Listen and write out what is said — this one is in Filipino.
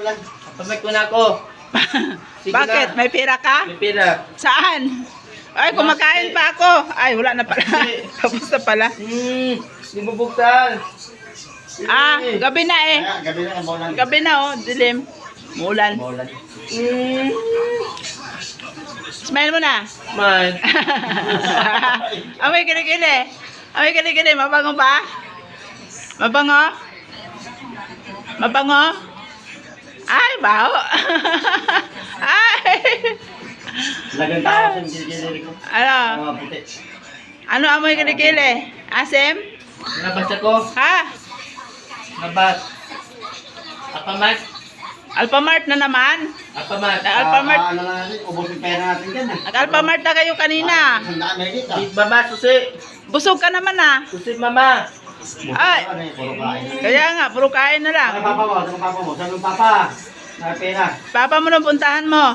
lang. Pamay ko na ako. Sige Bakit? na. May pera ka? May pera. Saan? Ay, kumakain pa ako. Ay, wala na pala. Tapos na pala. Di bubuksan. Ah, gabi na eh. Kaya, gabi na ang maulan. Gabi na oh, dilim. Mulan. Maulan. Smile mo na. Man. Amoy kilikili. Amoy kilikili. Mabango ba? Mabango? Mabango? Ay, baho. Ay. Lagang tao sa kilikili ko. Ano? Mga puti. Ano amoy kilikili? Asim? Nabas ako. Ha? Nabas. Apamat. Alphamart na naman? Apamat. Alphamart. Ano na natin, ubos yung pera natin dyan. Nag-Alphamart na kayo kanina. Sandaan na dito. Di baba, susi. Busog ka naman ah. Susi, mama. Ay. Ano yung puro kain? Kaya nga, puro kain na lang. Saan ang papa mo? Saan ang papa mo? Saan ang papa? Pera. Papa mo nung puntahan mo.